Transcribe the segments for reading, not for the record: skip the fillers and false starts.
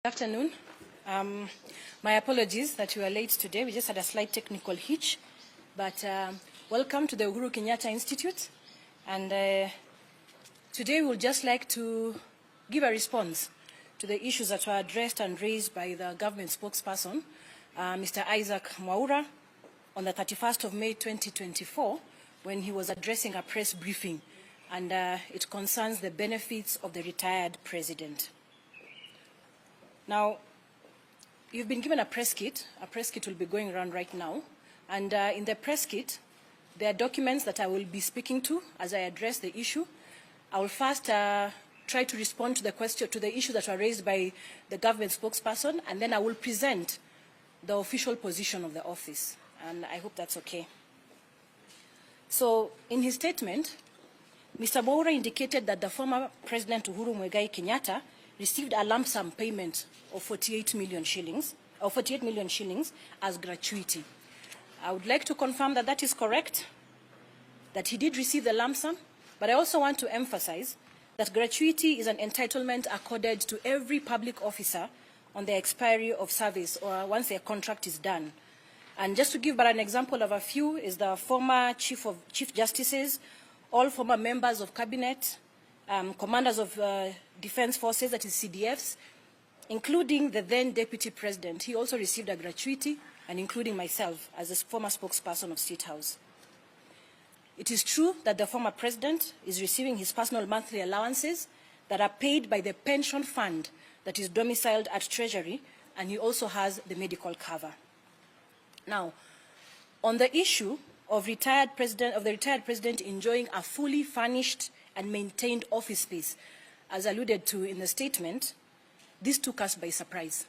Afternoon. My apologies that we were late today. We just had a slight technical hitch. But welcome to the Uhuru Kenyatta Institute. And today we would just like to give a response to the issues that were addressed and raised by the government spokesperson, Mr. Isaac Mwaura, on the 31st of May 2024, when he was addressing a press briefing. And it concerns the benefits of the retired president. Now, you've been given a press kit. A press kit will be going around right now. And in the press kit, there are documents that I will be speaking to as I address the issue. I will first try to respond to the issues that were raised by the government spokesperson, and then I will present the official position of the office. And I hope that's okay. So, in his statement, Mr. Mwaura indicated that the former President Uhuru Kenyatta received a lump sum payment of 48 million shillings as gratuity. I would like to confirm that that is correct, that he did receive the lump sum, but I also want to emphasize that gratuity is an entitlement accorded to every public officer on the expiry of service or once their contract is done. And just to give but an example of a few is the former Chief Justices, all former members of cabinet, commanders of defense forces, that is CDFs, including the then Deputy President. He also received a gratuity, and including myself as a former spokesperson of State House. It is true that the former President is receiving his personal monthly allowances that are paid by the pension fund that is domiciled at Treasury, and he also has the medical cover. Now, on the issue of the retired president enjoying a fully furnished and maintained office space, as alluded to in the statement, this took us by surprise.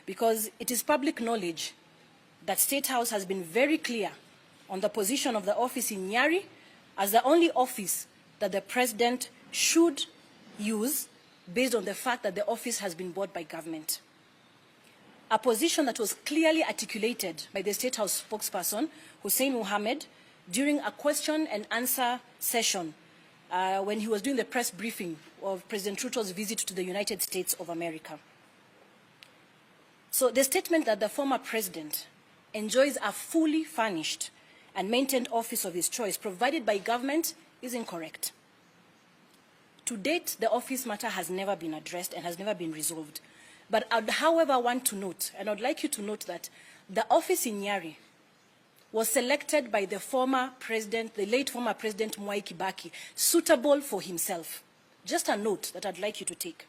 Because it is public knowledge that State House has been very clear on the position of the office in Nyari as the only office that the President should use based on the fact that the office has been bought by government. A position that was clearly articulated by the State House spokesperson, Hussein Mohammed, during a question and answer session when he was doing the press briefing of President Ruto's visit to the United States of America. So the statement that the former president enjoys a fully furnished and maintained office of his choice provided by government is incorrect. To date, the office matter has never been addressed and has never been resolved. But I'd, however, want to note, and I'd like you to note that the office in Nyari was selected by the former president, the late former President Mwai Kibaki, suitable for himself. Just a note that I'd like you to take.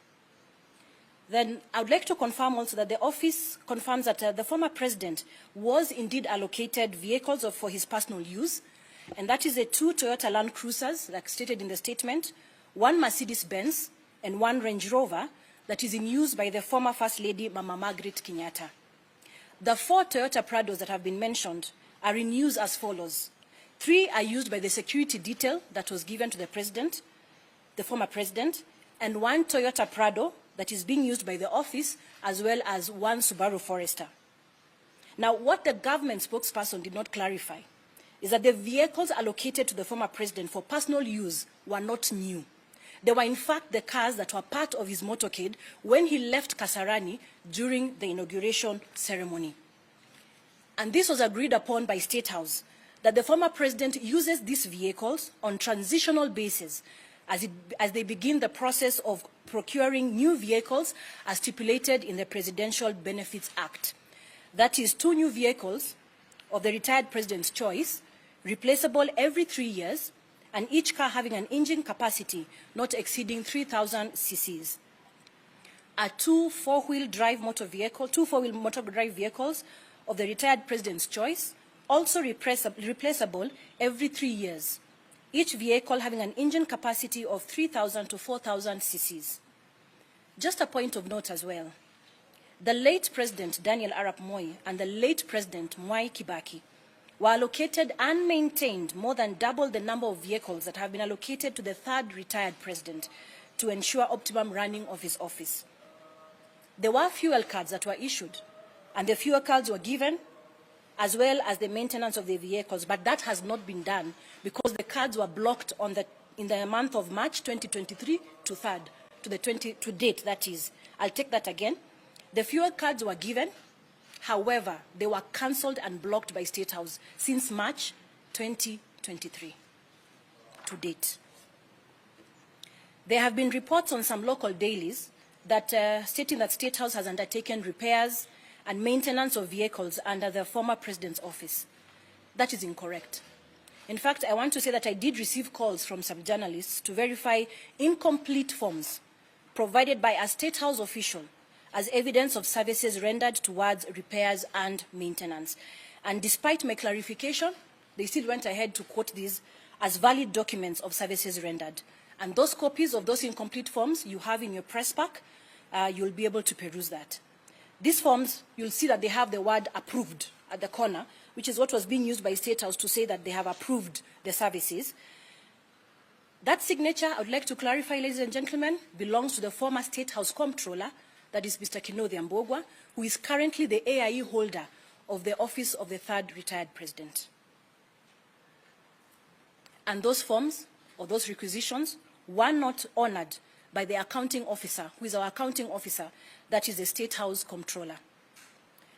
Then I would like to confirm also that the office confirms that the former president was indeed allocated vehicles for his personal use, and that is the 2 Toyota Land Cruisers, like stated in the statement, 1 Mercedes-Benz, and 1 Range Rover that is in use by the former First Lady, Mama Margaret Kenyatta. The 4 Toyota Prados that have been mentioned are in use as follows. 3 are used by the security detail that was given to the president, the former president, and 1 Toyota Prado that is being used by the office, as well as 1 Subaru Forester. Now, what the government spokesperson did not clarify is that the vehicles allocated to the former president for personal use were not new. They were in fact the cars that were part of his motorcade when he left Kasarani during the inauguration ceremony. And this was agreed upon by State House, that the former president uses these vehicles on transitional basis as they begin the process of procuring new vehicles as stipulated in the Presidential Benefits Act. That is 2 new vehicles of the retired president's choice, replaceable every 3 years, and each car having an engine capacity not exceeding 3,000 cc's. 2 four-wheel motor drive vehicles of the retired president's choice, also replaceable every 3 years, each vehicle having an engine capacity of 3,000 to 4,000 cc's. Just a point of note as well, the late President Daniel Arap Moi and the late President Mwai Kibaki were allocated and maintained more than double the number of vehicles that have been allocated to the 3rd retired president to ensure optimum running of his office. There were fuel cards that were issued, and the fuel cards were given, as well as the maintenance of the vehicles, but that has not been done because the cards were blocked in the month of March 2023 to date, that is, I'll take that again. The fuel cards were given. However, they were cancelled and blocked by State House since March 2023 to date. There have been reports on some local dailies that stating that State House has undertaken repairs and maintenance of vehicles under the former president's office. That is incorrect. In fact, I want to say that I did receive calls from some journalists to verify incomplete forms provided by a State House official as evidence of services rendered towards repairs and maintenance. And despite my clarification, they still went ahead to quote these as valid documents of services rendered. And those copies of those incomplete forms you have in your press pack, you'll be able to peruse that. These forms, you'll see that they have the word approved at the corner, which is what was being used by State House to say that they have approved the services. That signature, I would like to clarify, ladies and gentlemen, belongs to the former State House Comptroller, that is Mr. Kinodhi Ambogwa, who is currently the AIE holder of the office of the third retired president. And those forms, or those requisitions, were not honored by the accounting officer, who is our accounting officer, that is the State House Comptroller.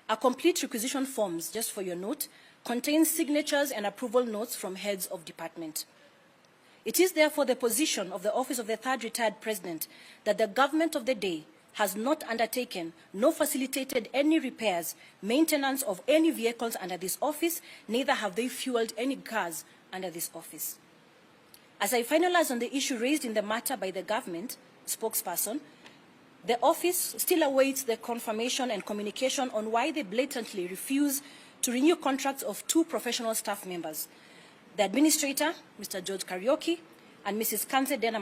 A complete requisition forms, just for your note, contains signatures and approval notes from heads of department. It is therefore the position of the office of the third retired president that the government of the day has not undertaken nor facilitated any repairs, maintenance of any vehicles under this office, neither have they fueled any cars under this office. As I finalize on the issue raised in the matter by the government spokesperson, the office still awaits the confirmation and communication on why they blatantly refuse to renew contracts of two professional staff members, the administrator, Mr. George Karaoke, and Mrs. Kanze Dena,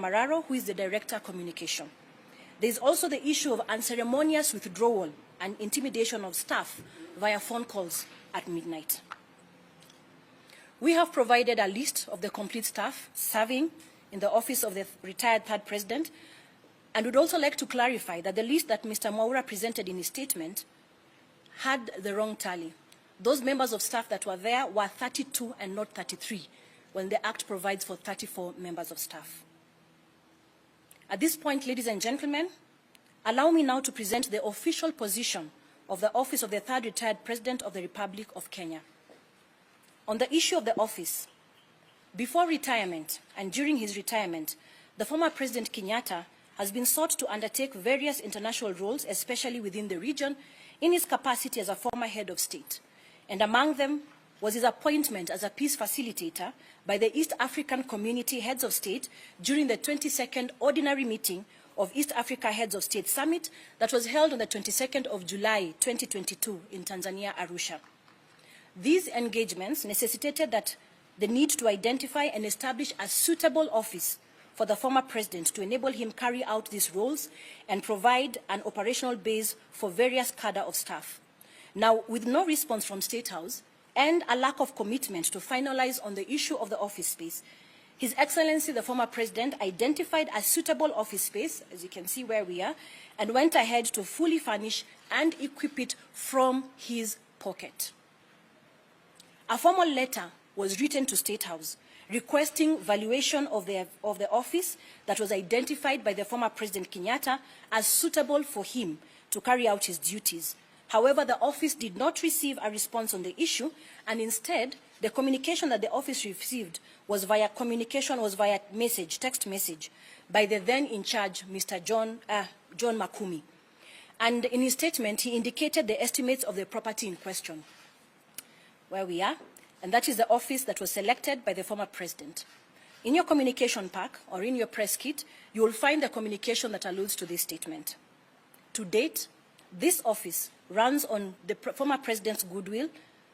who is the Director Communication. There is also the issue of unceremonious withdrawal and intimidation of staff via phone calls at midnight. We have provided a list of the complete staff serving in the office of the retired third president, and would also like to clarify that the list that Mr. Mwaura presented in his statement had the wrong tally. Those members of staff that were there were 32 and not 33, when the Act provides for 34 members of staff. At this point, ladies and gentlemen, allow me now to present the official position of the office of the third retired president of the Republic of Kenya. On the issue of the office, before retirement and during his retirement, the former President Kenyatta has been sought to undertake various international roles, especially within the region, in his capacity as a former head of state. And among them was his appointment as a peace facilitator by the East African Community Heads of State during the 22nd Ordinary Meeting of East Africa Heads of State Summit that was held on the 22nd of July 2022 in Tanzania, Arusha. These engagements necessitated that the need to identify and establish a suitable office for the former president to enable him carry out these roles and provide an operational base for various cadre of staff. Now, with no response from State House and a lack of commitment to finalize on the issue of the office space, His Excellency, the former president, identified a suitable office space, as you can see where we are, and went ahead to fully furnish and equip it from his pocket. A formal letter was written to State House requesting valuation of the office that was identified by the former President Kenyatta as suitable for him to carry out his duties. However, the office did not receive a response on the issue, and instead, the communication that the office received was via message, text message, by the then in charge, Mr. John Makumi. And in his statement, he indicated the estimates of the property in question, where we are, and that is the office that was selected by the former president. In your communication pack or in your press kit, you will find the communication that alludes to this statement. To date, this office runs on the former president's goodwill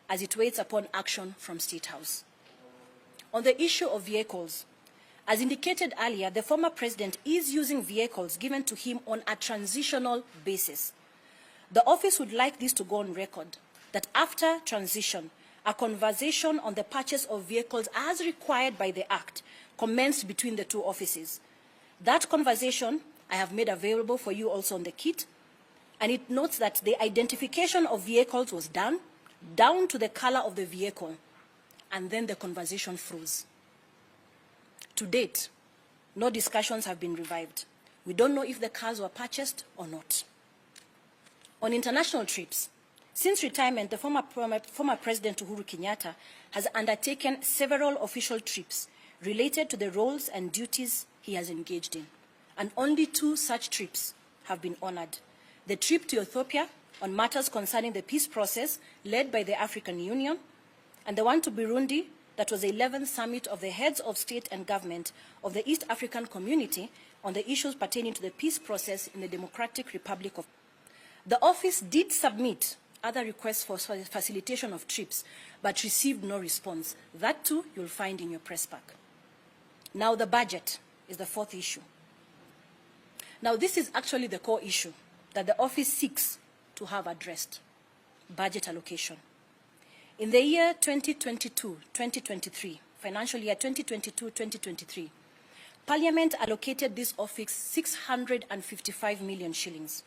as it waits upon action from State House. On the issue of vehicles, as indicated earlier, the former president is using vehicles given to him on a transitional basis. The office would like this to go on record, that after transition, a conversation on the purchase of vehicles as required by the Act commenced between the two offices. That conversation I have made available for you also on the kit, and it notes that the identification of vehicles was done, down to the color of the vehicle, and then the conversation froze. To date, no discussions have been revived. We don't know if the cars were purchased or not. On international trips, since retirement, the former President Uhuru Kenyatta has undertaken several official trips related to the roles and duties he has engaged in, and only 2 such trips have been honored. The trip to Ethiopia on matters concerning the peace process led by the African Union, and the one to Burundi that was the 11th summit of the heads of state and government of the East African Community on the issues pertaining to the peace process in the Democratic Republic of. The office did submit other requests for facilitation of trips, but received no response. That too you'll find in your press pack. Now the budget is the 4th issue. Now this is actually the core issue that the office seeks to have addressed: budget allocation. In the year 2022-2023, financial year 2022-2023, Parliament allocated this office 655 million shillings.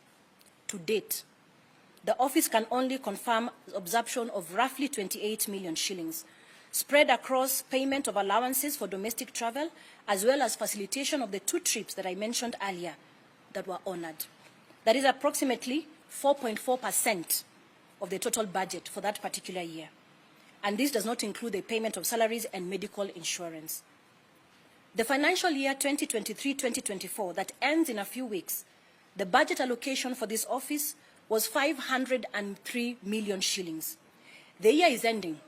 To date, the office can only confirm absorption of roughly 28 million shillings, spread across payment of allowances for domestic travel, as well as facilitation of the 2 trips that I mentioned earlier that were honored. That is approximately 4.4% of the total budget for that particular year. And this does not include the payment of salaries and medical insurance. The financial year 2023-2024 that ends in a few weeks, the budget allocation for this office was 503 million shillings. The year is ending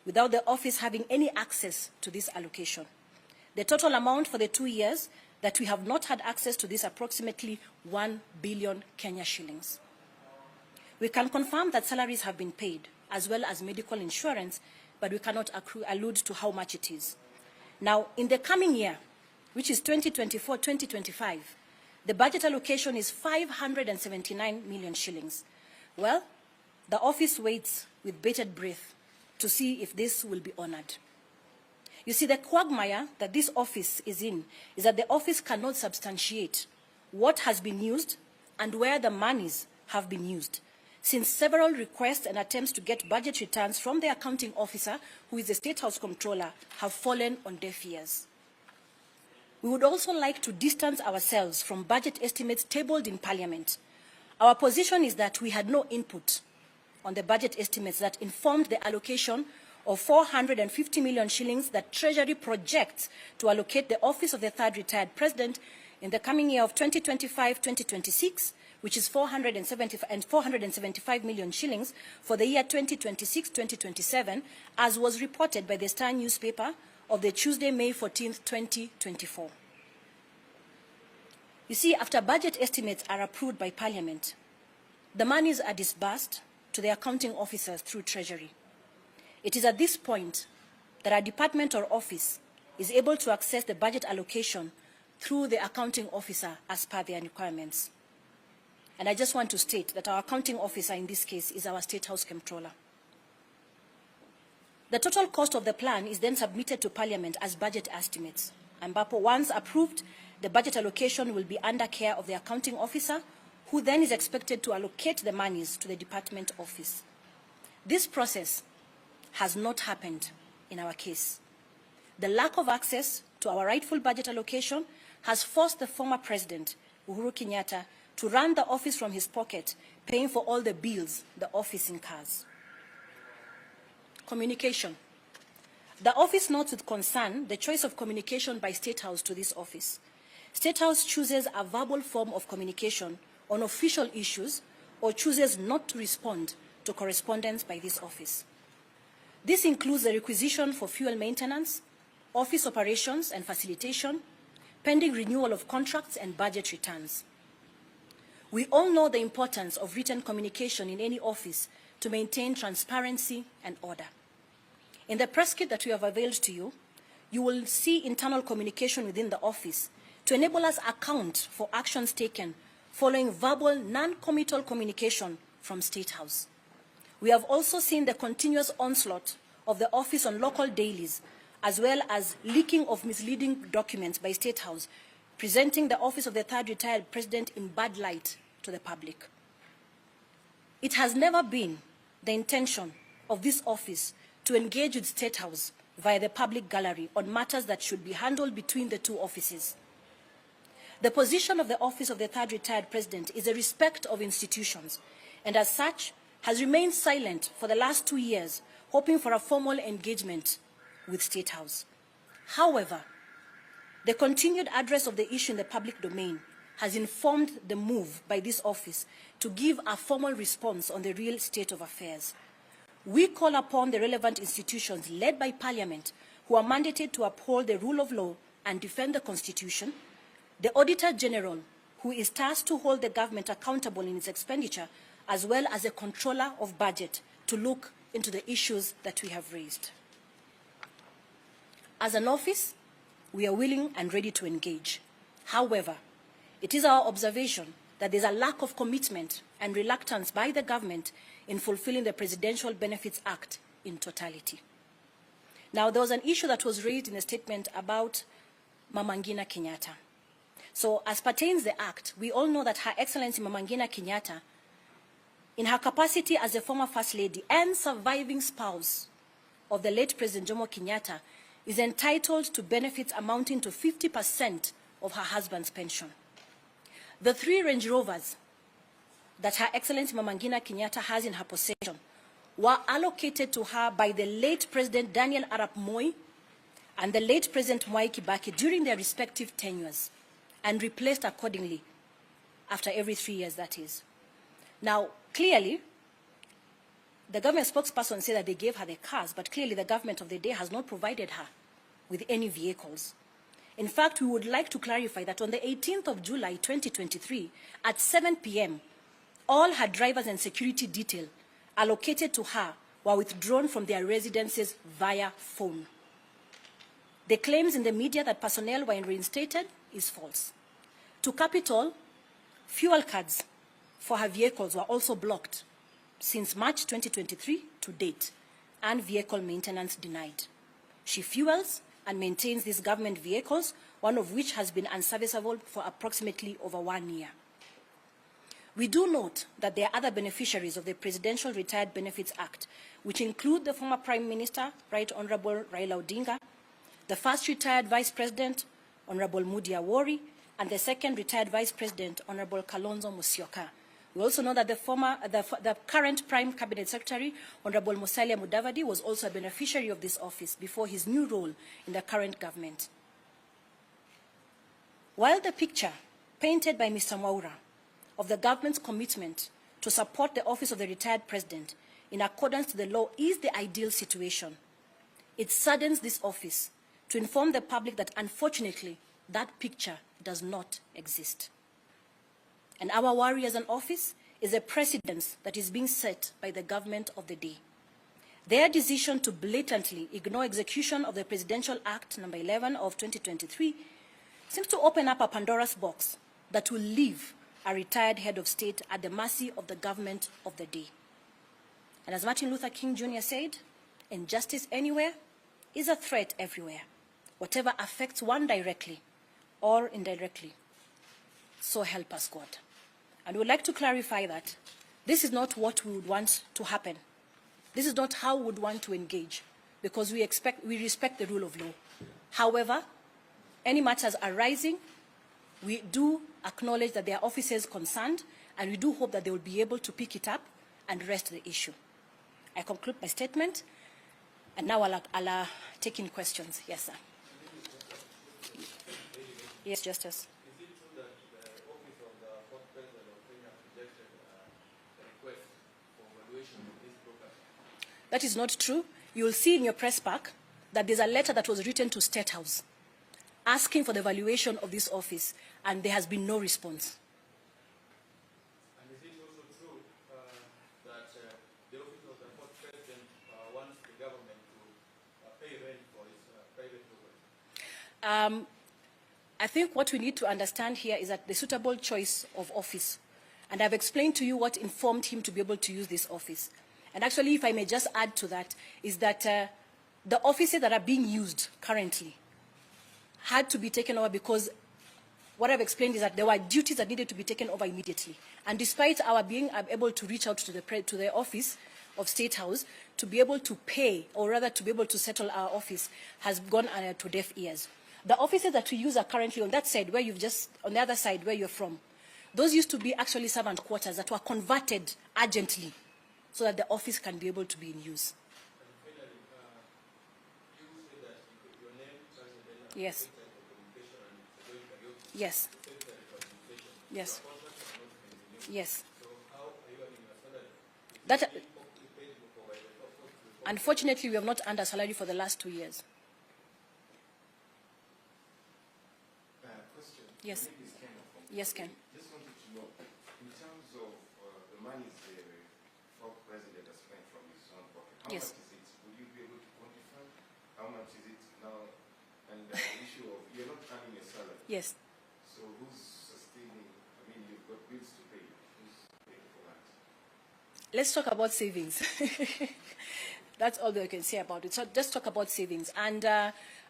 without the office having any access to this allocation. The total amount for the 2 years that we have not had access to this approximately 1 billion Kenya shillings. We can confirm that salaries have been paid, as well as medical insurance, but we cannot allude to how much it is. Now, in the coming year, which is 2024-2025, the budget allocation is 579 million shillings. Well, the office waits with bated breath to see if this will be honored. You see, the quagmire that this office is in is that the office cannot substantiate what has been used and where the monies have been used, since several requests and attempts to get budget returns from the accounting officer, who is the State House Comptroller, have fallen on deaf ears. We would also like to distance ourselves from budget estimates tabled in Parliament. Our position is that we had no input on the budget estimates that informed the allocation of 450 million shillings that Treasury projects to allocate the office of the 3rd retired President in the coming year of 2025-2026, which is 475 million shillings for the year 2026-2027, as was reported by the Star newspaper of the Tuesday, May 14, 2024. You see, after budget estimates are approved by Parliament, the monies are disbursed to the accounting officers through Treasury. It is at this point that our department or office is able to access the budget allocation through the accounting officer as per their requirements. And I just want to state that our accounting officer in this case is our State House Comptroller. The total cost of the plan is then submitted to Parliament as budget estimates. And once approved, the budget allocation will be under care of the accounting officer, who then is expected to allocate the monies to the department office. This process has not happened in our case. The lack of access to our rightful budget allocation has forced the former President, Uhuru Kenyatta, to run the office from his pocket, paying for all the bills the office incurs. Communication. The office notes with concern the choice of communication by State House to this office. State House chooses a verbal form of communication on official issues or chooses not to respond to correspondence by this office. This includes the requisition for fuel maintenance, office operations and facilitation, pending renewal of contracts and budget returns. We all know the importance of written communication in any office to maintain transparency and order. In the press kit that we have availed to you, you will see internal communication within the office to enable us account for actions taken following verbal non-committal communication from State House. We have also seen the continuous onslaught of the office on local dailies, as well as leaking of misleading documents by State House, presenting the office of the 3rd retired President in bad light to the public. It has never been the intention of this office to engage with State House via the public gallery on matters that should be handled between the two offices. The position of the office of the 3rd retired President is the respect of institutions and as such has remained silent for the last 2 years, hoping for a formal engagement with State House. However, the continued address of the issue in the public domain has informed the move by this office to give a formal response on the real state of affairs. We call upon the relevant institutions led by Parliament who are mandated to uphold the rule of law and defend the Constitution, the Auditor General, who is tasked to hold the government accountable in its expenditure, as well as the Controller of Budget, to look into the issues that we have raised. As an office, we are willing and ready to engage. However, it is our observation that there's a lack of commitment and reluctance by the government in fulfilling the Presidential Benefits Act in totality. Now, there was an issue that was raised in a statement about Mama Ngina Kenyatta. So, as pertains the Act, we all know that Her Excellency Mama Ngina Kenyatta, in her capacity as a former First Lady and surviving spouse of the late President Jomo Kenyatta, is entitled to benefits amounting to 50% of her husband's pension. The 3 Range Rovers that Her Excellency Mama Ngina Kenyatta has in her possession were allocated to her by the late President Daniel Arap Moi and the late President Mwai Kibaki during their respective tenures, and replaced accordingly after every 3 years, that is. Now, clearly, the government spokesperson said that they gave her the cars, but clearly the government of the day has not provided her with any vehicles. In fact, we would like to clarify that on the 18th of July 2023, at 7 p.m., all her drivers and security detail allocated to her were withdrawn from their residences via phone. The claims in the media that personnel were reinstated is false. To cap it all, fuel cards for her vehicles were also blocked since March 2023 to date, and vehicle maintenance denied. She fuels and maintains these government vehicles, one of which has been unserviceable for approximately over 1 year. We do note that there are other beneficiaries of the Presidential Retired Benefits Act, which include the former Prime Minister, Right Honorable Raila Odinga, the first retired Vice President, Honorable Mudi Awori, and the second retired Vice President, Honorable Kalonzo Musyoka. We also know that the current Prime Cabinet Secretary, Honorable Musalia Mudavadi, was also a beneficiary of this office before his new role in the current government. While the picture painted by Mr. Mwaura of the government's commitment to support the office of the retired president in accordance to the law is the ideal situation, it saddens this office to inform the public that unfortunately that picture does not exist. And our worry as an office is a precedent that is being set by the government of the day. Their decision to blatantly ignore execution of the Presidential Act No. 11 of 2023 seems to open up a Pandora's box that will leave a retired head of state at the mercy of the government of the day. And as Martin Luther King Jr. said, injustice anywhere is a threat everywhere, whatever affects one directly or indirectly. So help us God. And we would like to clarify that this is not what we would want to happen. This is not how we would want to engage, because we respect the rule of law. However, any matters arising, we do acknowledge that there are officers concerned, and we do hope that they will be able to pick it up and rest the issue. I conclude my statement, and now I'll take in questions. Yes, sir. Yes, Justice. Is it true that the office of the fourth president of Kenya rejected the request for valuation of this property? That is not true. You will see in your press pack that there's a letter that was written to State House asking for the valuation of this office, and there has been no response. And is it also true that the office of the fourth president wants the government to pay rent for its private property? I think what we need to understand here is that the suitable choice of office, and I've explained to you what informed him to be able to use this office. And actually, if I may just add to that, is that the offices that are being used currently had to be taken over because what I've explained is that there were duties that needed to be taken over immediately. And despite our being able to reach out to the office of State House to be able to pay, or rather to be able to settle our office, has gone to deaf ears. The offices that we use are currently on that side where you've just, on the other side where you're from. Those used to be actually servant quarters that were converted urgently so that the office can be able to be in use. And finally, you said that your name, President, Yes. Yes. Yes. Yes. So how are you earning your salary? That, unfortunately, we have not earned a salary for the last 2 years. Question. Yes. My name is Ken from Yes, Ken. Just wanted to know, in terms of the monies the former president has spent from his own pocket, how Yes. much is it? Would you be able to quantify? How much is it now? And the issue of you're not earning a salary. Yes. So who's sustaining? I mean, you've got bills to pay. Who's paying for that? Let's talk about savings. That's all that I can say about it. So just talk about savings. And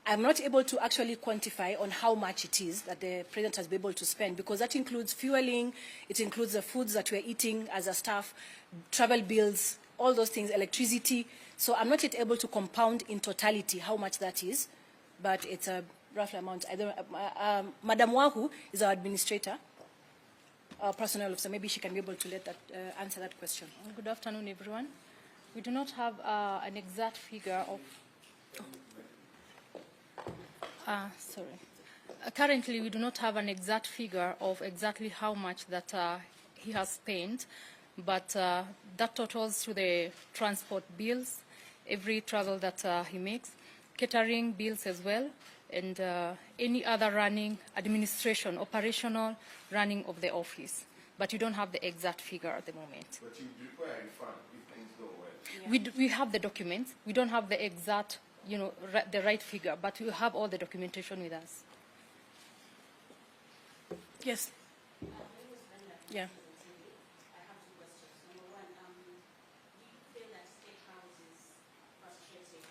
I'm not able to actually quantify on how much it is that the president has been able to spend, because that includes fueling, it includes the foods that we're eating as a staff, travel bills, all those things, electricity. So I'm not yet able to compound in totality how much that is, but it's a rough amount. I don't, Madam Wahu is our administrator, our personnel officer. Maybe she can be able to let that, answer that question. Good afternoon, everyone. We do not have an exact figure of... currently, we do not have an exact figure of exactly how much that he has spent, but that totals to the transport bills, every travel that he makes, catering bills as well, and any other running, administration, operational running of the office. But you don't have the exact figure at the moment. But you require a refund if things go well. Yeah. We have the documents. We don't have the exact, the right figure, but we have all the documentation with us. Yes. Yeah. I have two questions. Number one, do you feel that State House is frustrating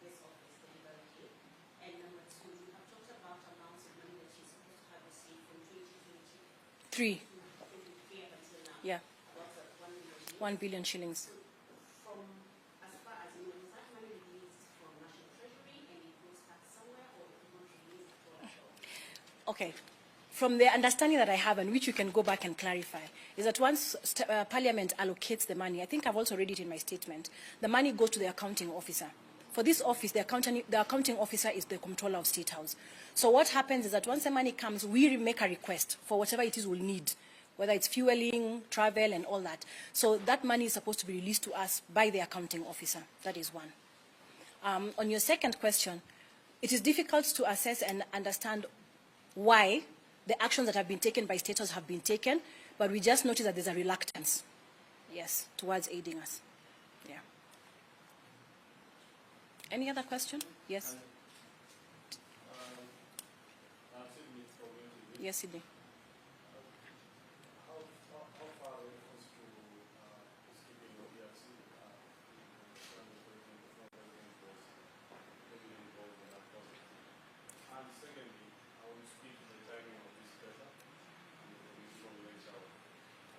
this office deliberately? And number two, you have talked about amounts of money that you're supposed to have received from 2020 3. to 2023 up until now. Yeah. About 1 billion shillings. 1 billion shillings. So from, as far as you know, is that money released from National Treasury and it goes back somewhere, or it is not released at all? Okay. From the understanding that I have, and which you can go back and clarify, is that once Parliament allocates the money, I think I've also read it in my statement, the money goes to the accounting officer. For this office, the accounting officer is the controller of State House. So what happens is that once the money comes, we make a request for whatever it is we'll need, whether it's fueling, travel, and all that. So that money is supposed to be released to us by the accounting officer. That is one. On your second question, it is difficult to assess and understand why the actions that have been taken by State House have been taken, but we just notice that there's a reluctance, yes, towards aiding us. Yeah. Any other question? Yes. Yes, Sydney. How far away was to peacekeeping or DRC? Heavily involved in that process. And secondly, I will speak to the timing of this pressure and the political nature of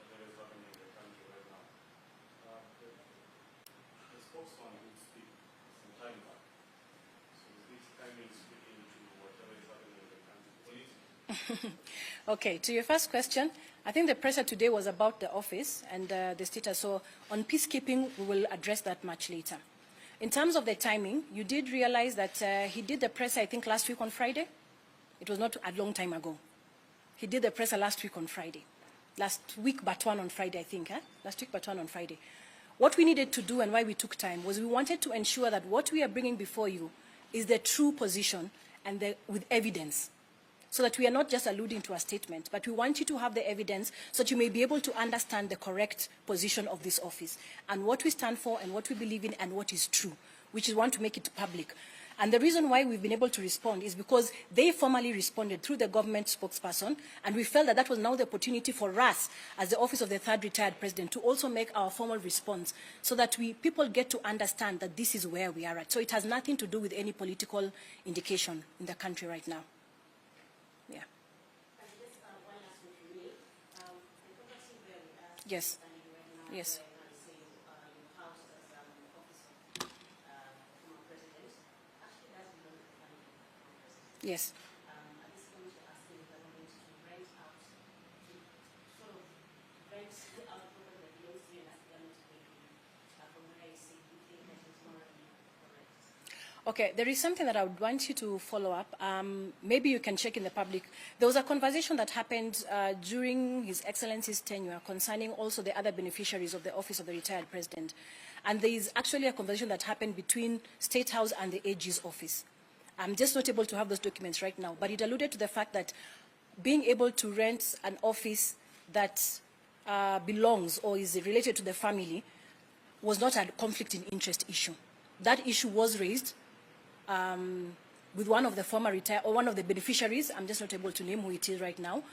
what is happening in the country right now. The spokesman will speak some time back. So is this timing speaking to whatever is happening in the country politically? Okay, to your first question, I think the pressure today was about the office and the status. So on peacekeeping, we will address that much later. In terms of the timing, you did realize that he did the presser, I think, last week on Friday. It was not a long time ago. He did the presser last week on Friday. Last week, but one on Friday, I think. Last week, but one on Friday. What we needed to do and why we took time was we wanted to ensure that what we are bringing before you is the true position and with evidence, so that we are not just alluding to a statement, but we want you to have the evidence so that you may be able to understand the correct position of this office and what we stand for and what we believe in and what is true, which is we want to make it public. And the reason why we've been able to respond is because they formally responded through the government spokesperson, and we felt that that was now the opportunity for us, as the Office of the Third Retired President, to also make our formal response so that people get to understand that this is where we are at. So it has nothing to do with any political indication in the country right now. Yeah. One last one from me. The property where we are Yes. standing right now, Yes. where your house as office of former president, actually does belong to the family of the former president. Yes. At this point, you're asking the government to rent out Okay, there is something that I would want you to follow up. Maybe you can check in the public. There was a conversation that happened during His Excellency's tenure concerning also the other beneficiaries of the office of the retired president. And there is actually a conversation that happened between State House and the AG's office. I'm just not able to have those documents right now, but it alluded to the fact that being able to rent an office that belongs or is related to the family was not a conflict in interest issue. That issue was raised with one of the former retired, or one of the beneficiaries. I'm just not able to name who it is right now,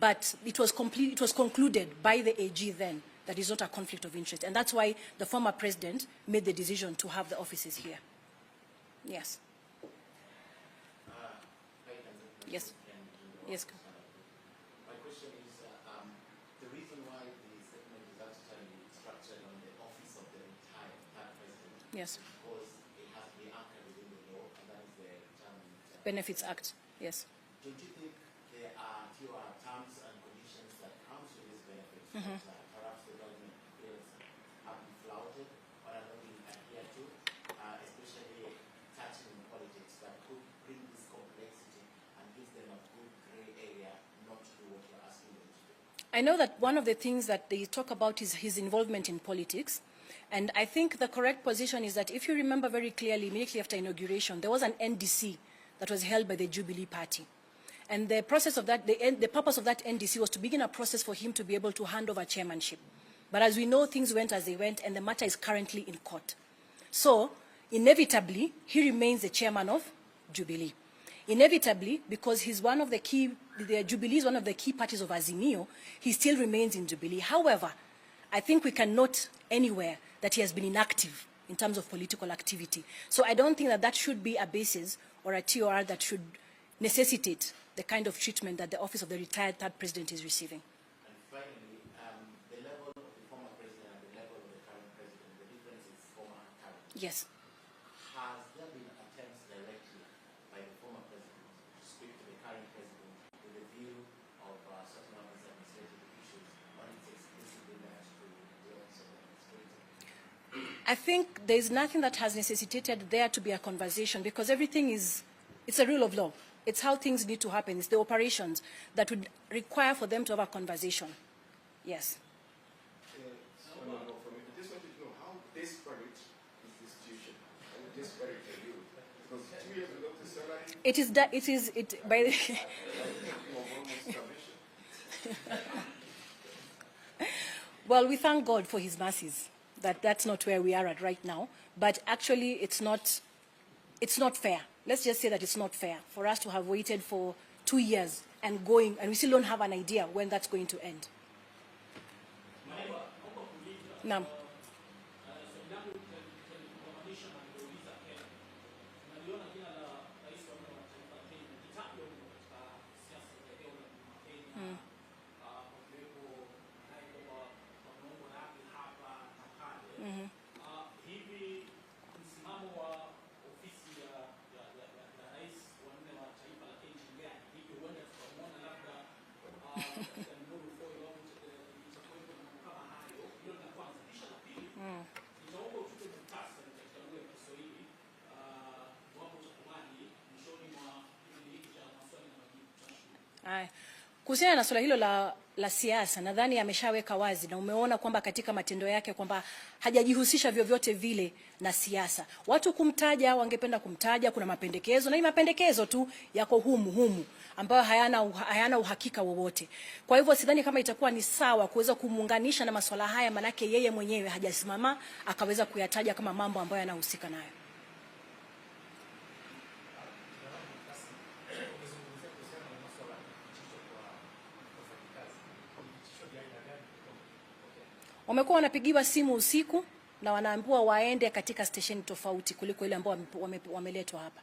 but it was concluded by the AG then that is not a conflict of interest, and that's why the former president made the decision to have the offices here. Yes. Yes. Yes. My question is, the reason why the statement is actually structured on the office of the retired president. Yes. Because it has to be anchored within the law, and that is the Retirement Benefits Act. Yes. Don't you think there are terms and conditions that come to these benefits that perhaps the government feels have been flouted or are not being adhered to, especially touching on politics that could bring this complexity and give them a good gray area not to do what you're asking them to do? I know that one of the things that they talk about is his involvement in politics. And I think the correct position is that if you remember very clearly, immediately after inauguration, there was an NDC that was held by the Jubilee Party. And the process of that, the purpose of that NDC was to begin a process for him to be able to hand over chairmanship. But as we know, things went as they went, and the matter is currently in court. So, inevitably, he remains the chairman of Jubilee. Inevitably, because he's one of the key, the Jubilee is one of the key parties of Azimio, he still remains in Jubilee. However, I think we can note anywhere that he has been inactive in terms of political activity. So I don't think that that should be a basis or a TOR that should necessitate the kind of treatment that the office of the retired third president is receiving. And finally, the level of the former president and the level of the current president, the difference is former and current. Yes. Has there been attempts directly by the former president to speak to the current president with a view of certain of these administrative issues when it's exclusively left to the office of the administrator? I think there's nothing that has necessitated there to be a conversation because everything is, it's a rule of law. It's how things need to happen. It's the operations that would require for them to have a conversation. Yes. I just wanted to know how desperate is the situation? How desperate are you? Because 2 years without the salary, It is that by the well, we thank God for his mercies. That's not where we are at right now. But actually, it's not fair. Let's just say that it's not fair for us to have waited for 2 years and going, and we still don't have an idea when that's going to end. Naam. Kuhusiana na swala hilo la siasa, nadhani ameshaweka wazi na umeona kwamba katika matendo yake kwamba hajajihusisha vyovyote vile na siasa. Watu kumtaja, wangependa kumtaja, kuna mapendekezo na ni mapendekezo tu yako humu ambayo hayana uhakika wowote. Kwa hivyo sidhani kama itakuwa ni sawa kuweza kumuunganisha na masuala haya, manake yeye mwenyewe hajasimama akaweza kuyataja kama mambo ambayo yanahusika nayo. Wamekuwa wanapigiwa simu usiku na wanaambiwa waende katika stesheni tofauti kuliko ile ambao wameletwa hapa.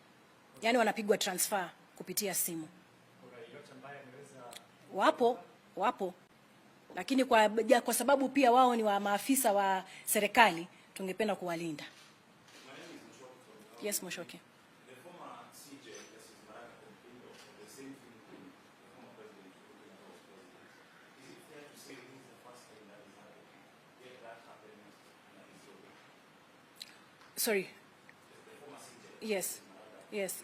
Yaani wanapigwa transfer kupitia simu. Wapo. Lakini kwa sababu pia wao ni wa maafisa wa serikali, tungependa kuwalinda. Yes, Moshoki. Sorry. Yes, yes.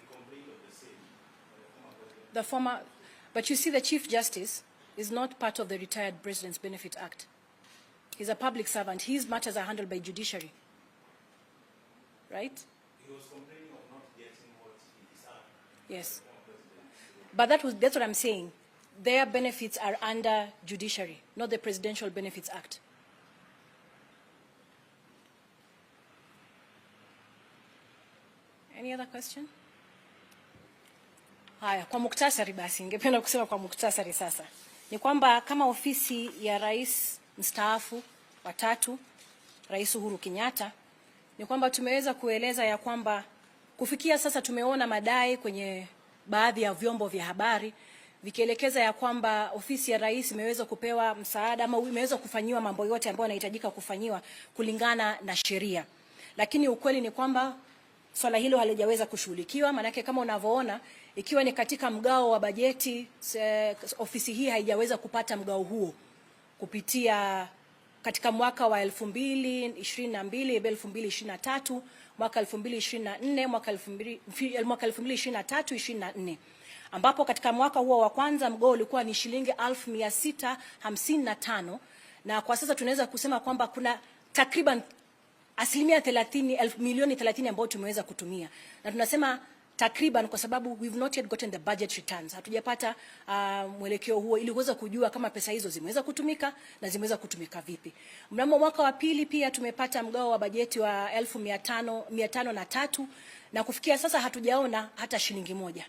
The former, but you see, the Chief Justice is not part of the Retired President's Benefit Act. He's a public servant. His matters are handled by judiciary, right? He was complaining of not getting what he deserved. Yes. But that's what I'm saying. Their benefits are under judiciary, not the Presidential Benefits Act. Any other question? Haya, kwa muktasari basi, ningependa kusema kwa muktasari sasa. Ni kwamba kama ofisi ya rais mstaafu wa 3, Rais Uhuru Kenyatta, ni kwamba tumeweza kueleza ya kwamba kufikia sasa tumeona madai kwenye baadhi ya vyombo vya habari vikielekeza ya kwamba ofisi ya rais imeweza kupewa msaada ama imeweza kufanyiwa mambo yote ambayo yanahitajika kufanyiwa kulingana na sheria. Lakini ukweli ni kwamba swala hilo halijaweza kushughulikiwa, manake kama unavyoona ikiwa ni katika mgao wa bajeti, ofisi hii haijaweza kupata mgao huo kupitia katika mwaka wa 2022, 2023, mwaka 2024, mwaka 2023-24, ambapo katika mwaka huo wa kwanza mgao ulikuwa ni shilingi 1655, na kwa sasa tunaweza kusema kwamba kuna takriban asilimia 30, milioni 30 ambayo tumeweza kutumia. Na tunasema takriban kwa sababu we've not yet gotten the budget returns. Hatujapata mwelekeo huo ili kuweza kujua kama pesa hizo zimeweza kutumika na zimeweza kutumika vipi. Mnamo mwaka wa pili pia tumepata mgao wa bajeti wa 1503, na kufikia sasa hatujaona hata shilingi moja.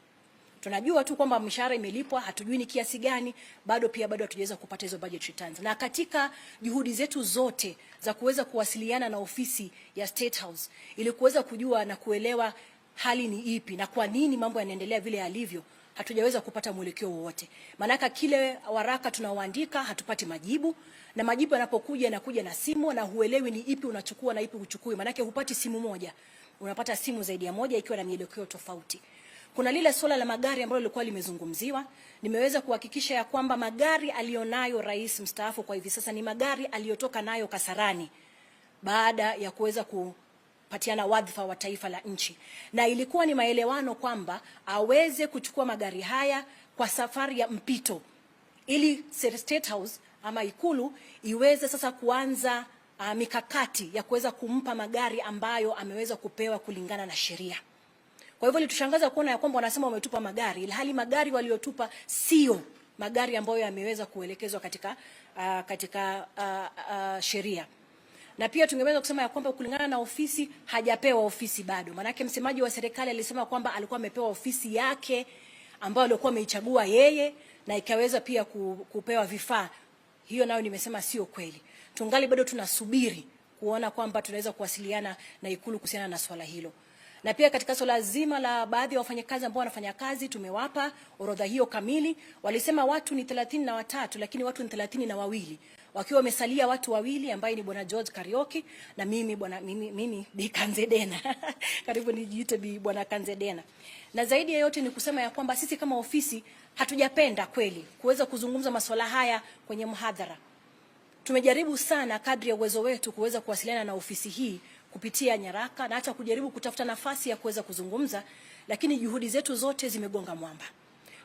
Tunajua tu kwamba mishahara imelipwa, hatujui ni kiasi gani, bado hatujaweza kupata hizo budget returns. Na katika juhudi zetu zote za kuweza kuwasiliana na ofisi ya State House ili kuweza kujua na kuelewa hali ni ipi na kwa nini mambo yanaendelea vile yalivyo, hatujaweza kupata mwelekeo wowote. Maana kile waraka tunaoandika hatupati majibu, na majibu yanapokuja yanakuja na simu na huelewi ni ipi unachukua na ipi huchukui. Maana hupati simu moja, unapata simu zaidi ya moja ikiwa na mielekeo tofauti. Kuna lile swala la magari ambalo lilikuwa limezungumziwa. Nimeweza kuhakikisha ya kwamba magari alionayo rais mstaafu kwa hivi sasa ni magari aliyotoka nayo Kasarani baada ya kuweza kupatiana wadhifa wa taifa la nchi, na ilikuwa ni maelewano kwamba aweze kuchukua magari haya kwa safari ya mpito ili State House ama Ikulu iweze sasa kuanza mikakati ya kuweza kumpa magari ambayo ameweza kupewa kulingana na sheria. Kwa hivyo ilitushangaza kuona ya kwamba wanasema wametupa magari, ilhali magari waliotupa sio magari ambayo yameweza kuelekezwa katika sheria. Na pia tungeweza kusema ya kwamba kulingana na ofisi hajapewa ofisi bado. Manake msemaji wa serikali alisema kwamba alikuwa amepewa ofisi yake ambayo alikuwa ameichagua yeye na ikaweza pia kupewa vifaa. Hiyo nayo nimesema sio kweli. Tungali bado tunasubiri kuona kwamba tunaweza kuwasiliana na Ikulu kuhusiana na swala hilo. Na pia katika swala zima la baadhi ya wafanyakazi ambao wanafanya kazi, tumewapa orodha hiyo kamili. Walisema watu ni 33 lakini watu ni 32, wakiwa wamesalia watu wawili ambaye ni bwana George Karioki na mimi Bi Kanze Dena. Karibu nijiite Bi bwana Kanze Dena. Na zaidi ya yote ni kusema ya kwamba sisi kama ofisi hatujapenda kweli kuweza kuzungumza masuala haya kwenye mhadhara. Tumejaribu sana kadri ya uwezo wetu kuweza kuwasiliana na ofisi hii kupitia nyaraka na hata kujaribu kutafuta nafasi ya kuweza kuzungumza, lakini juhudi zetu zote zimegonga mwamba.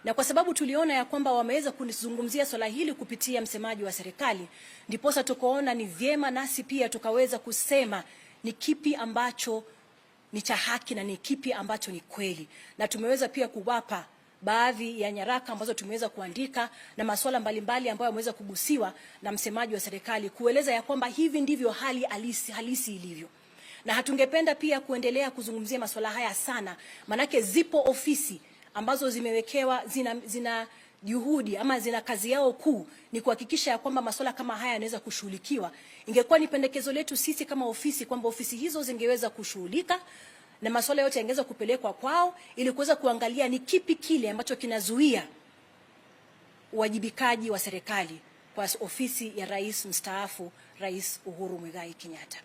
Na kwa sababu tuliona ya kwamba wameweza kunizungumzia swala hili kupitia msemaji wa serikali, ndiposa tukaona ni vyema nasi pia tukaweza kusema ni kipi ambacho ni cha haki na ni kipi ambacho ni kweli. Na tumeweza pia kuwapa baadhi ya nyaraka ambazo tumeweza kuandika na masuala mbalimbali ambayo yameweza kugusiwa na msemaji wa serikali, kueleza ya kwamba hivi ndivyo hali halisi ilivyo. Na hatungependa pia kuendelea kuzungumzia masuala haya sana, manake zipo ofisi ambazo zimewekewa zina juhudi ama zina kazi yao kuu ni kuhakikisha ya kwamba masuala kama haya yanaweza kushughulikiwa. Ingekuwa ni pendekezo letu sisi kama ofisi kwamba ofisi hizo zingeweza kushughulika na masuala yote yangeweza kupelekwa kwao ili kuweza kuangalia ni kipi kile ambacho kinazuia uwajibikaji wa serikali kwa ofisi ya rais mstaafu, Rais Uhuru Kenyatta.